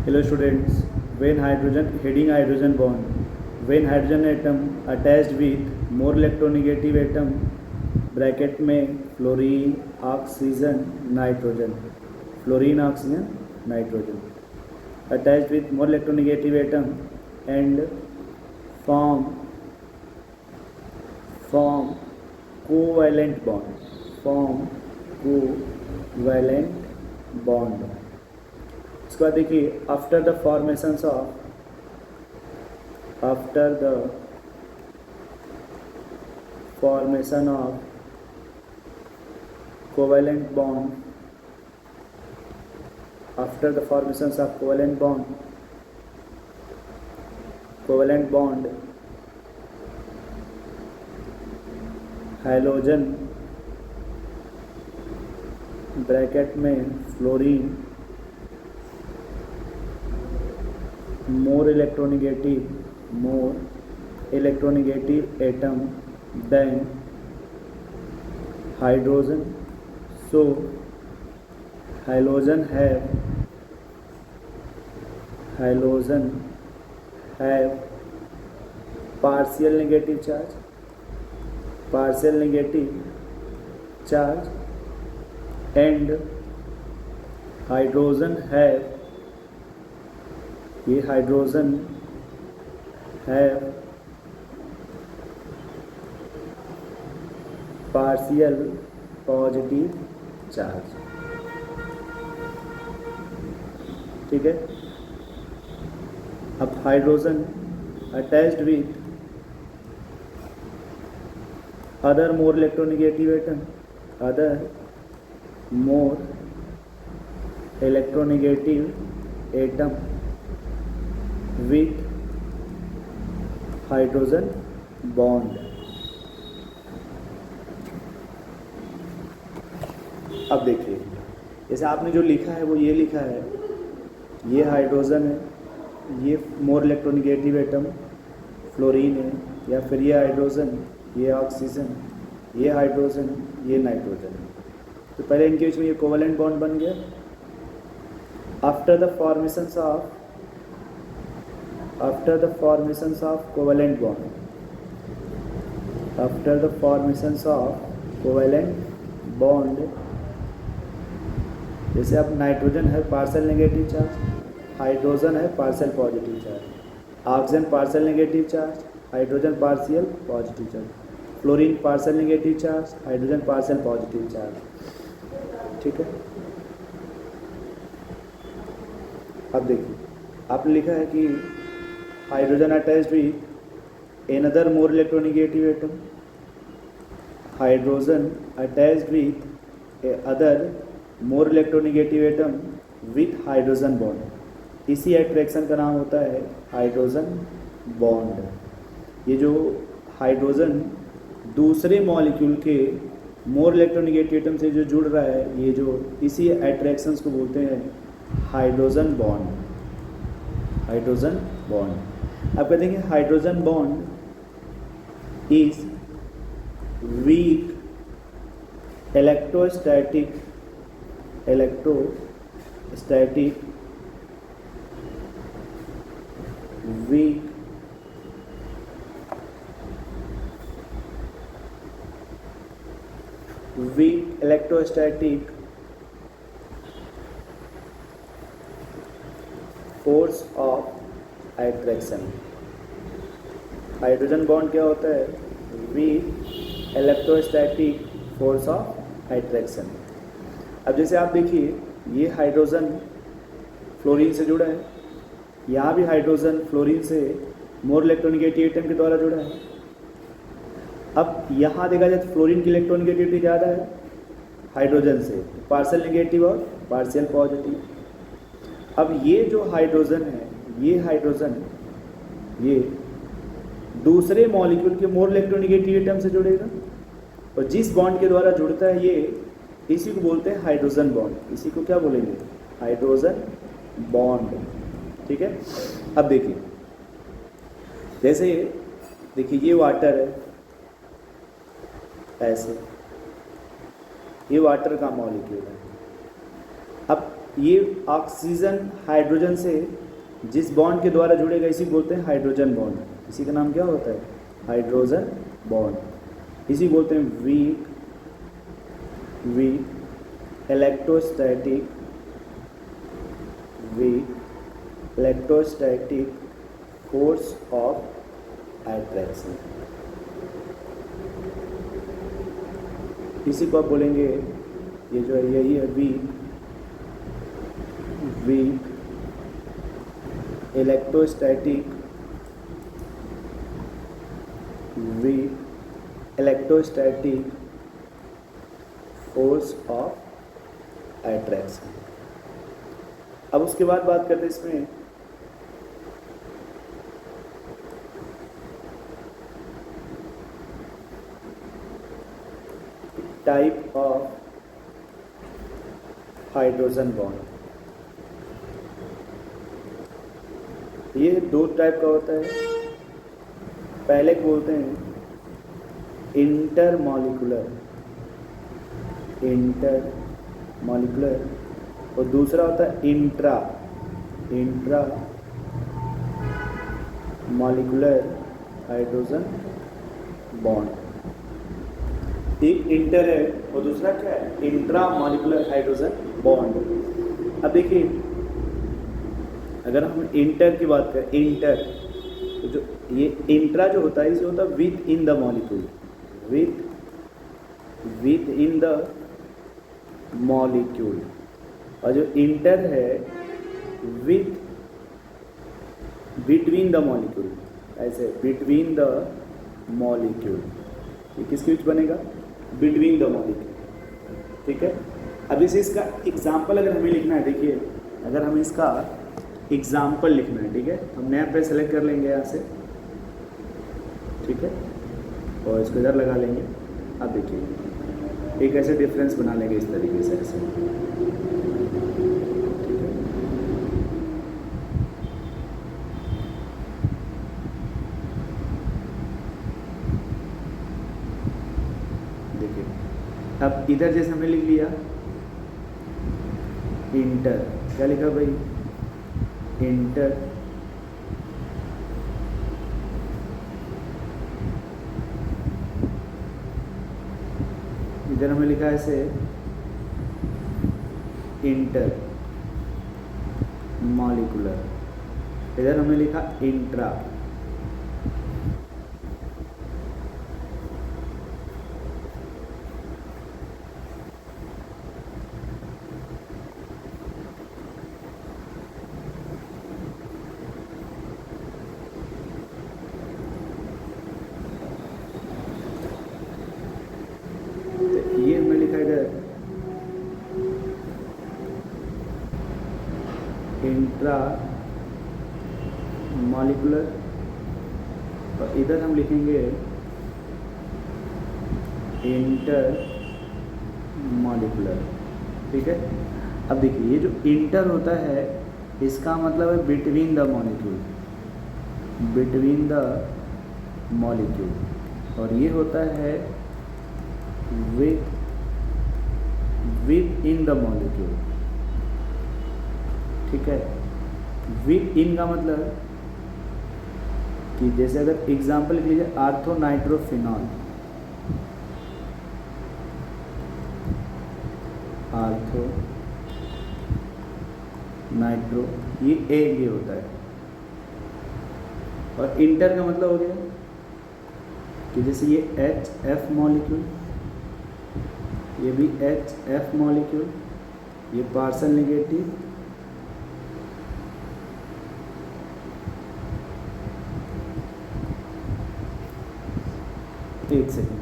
Hello students, when hydrogen bond, when hydrogen atom attached with more electronegative atom bracket में fluorine oxygen nitrogen attached with more electronegative atom and form covalent bond. इसके बाद देखिए after the formation of covalent bond hydrogen bracket में fluorine more electronegative atom than hydrogen, so halogen have partial negative charge and hydrogen have partial positive charge. ठीक है. अब hydrogen attached with other more electronegative atom with hydrogen bond. अब देखिए जैसे आपने जो लिखा है वो ये लिखा है, ये हाइड्रोजन है, ये मोर इलेक्ट्रोनेगेटिव एटम फ्लोरीन है, या फिर ये हाइड्रोजन, ये ऑक्सीजन, ये हाइड्रोजन, ये नाइट्रोजन है. तो पहले इनके बीच में ये कोवेलेंट बॉन्ड बन गया. After the formations of covalent bond, जैसे अब नाइट्रोजन है पार्शियल नेगेटिव चार्ज, हाइड्रोजन है partial positive charge, oxygen partial negative charge, hydrogen partial positive charge, fluorine partial negative charge, hydrogen partial positive charge. ठीक है. अब देखिए आपने लिखा है कि hydrogen attached with another more electronegative atom, hydrogen attached with other more electronegative atom with hydrogen bond. इसी attraction का नाम होता है हाइड्रोजन बॉन्ड. ये जो हाइड्रोजन दूसरे मॉलिक्यूल के मोर इलेक्ट्रोनेगेटिव एटम से जो जुड़ रहा है, ये जो इसी अट्रैक्शंस को बोलते हैं हाइड्रोजन बॉन्ड. आप कहते हैं कि hydrogen bond is weak electrostatic force of attraction. Hydrogen bond क्या होता है? Weak electrostatic force of attraction. अब जैसे आप देखिए ये हाइड्रोजन फ्लोरीन से जुड़ा है, यहाँ भी हाइड्रोजन फ्लोरीन से मोर इलेक्ट्रोनेगेटिव एटम के द्वारा जुड़ा है. अब यहाँ देखा जाए तो फ्लोरीन की इलेक्ट्रोनेगेटिविटी ज़्यादा है हाइड्रोजन से, पार्शियल नेगेटिव और पार्शियल पॉजिटिव. अब ये जो हाइड्रोजन है, ये दूसरे मॉलिक्यूल के मोर इलेक्ट्रोनेगेटिव एटम से जुड़ेगा, और जिस बॉन्ड के द्वारा जुड़ता है ये, इसी को बोलते हैं हाइड्रोजन बॉन्ड. इसी को क्या बोलेंगे? Hydrogen bond. ठीक है. अब देखिए जैसे देखिए ये वाटर है, ऐसे ये वाटर का मॉलिक्यूल है. अब ये ऑक्सीजन हाइड्रोजन से जिस बॉन्ड के द्वारा जुड़ेगा इसी को बोलते हैं हाइड्रोजन बॉन्ड। इसी का नाम क्या होता है? Hydrogen bond. इसी को बोलते हैं weak electrostatic force of attraction. इसी को आप बोलेंगे, ये जो है यही है weak electrostatic force of attraction. अब उसके बाद बात करते हैं इसमें टाइप ऑफ हाइड्रोजन बॉन्ड। ये दो टाइप का होता है। पहले को बोलते हैं इंटरमॉलिक्यूलर और दूसरा होता है इंट्रा मॉलिक्यूलर हाइड्रोजन बॉन्ड। एक इंटर है और दूसरा क्या है? Intra molecular hydrogen bond. अब देखिए, अगर हम इंटर की बात करें, इंटर तो जो ये इंट्रा जो होता है इसे होता है with in the molecule, with in the molecule. और जो इंटर है विथ बिटवीन द मॉलिक्यूल, ऐसे बिटवीन द मॉलिक्यूल। ये किसके बीच बनेगा? Between the molecule. ठीक है। अब इसे इसका एग्जाम्पल अगर हमें लिखना है, देखिए अगर हमें इसका एग्जाम्पल लिखना है, ठीक है, हम नया पे सेलेक्ट कर लेंगे यहाँ से, ठीक है, और इसको इधर लगा लेंगे। अब देखिए एक ऐसे डिफरेंस बना लेंगे इस तरीके से, ऐसे, ठीक है। देखिए अब इधर जैसे हमने लिख लिया इंटर, क्या लिखा भाई? इंटर इधर हमने लिखा है ऐसे इंटर मॉलिक्यूलर, इधर हमने लिखा इंट्रा। ये हमने लिखा इधर इंट्रा मॉलिक्यूलर और इधर हम लिखेंगे इंटर मॉलिक्यूलर। ठीक है। अब देखिए ये जो इंटर होता है इसका मतलब है between the molecule, between the molecule, और ये होता है विद इन द मॉलिक्यूल। ठीक है। विद इन का मतलब कि जैसे अगर एग्जाम्पल लिख लीजिए आर्थो नाइट्रोफिनॉल, आर्थो नाइट्रो, ये ए होता है, और इंटर का मतलब हो गया कि जैसे ये HF मॉलिक्यूल, ये भी HF मॉलिक्यूल, ये पार्सल नेगेटिव, एक सेकेंड,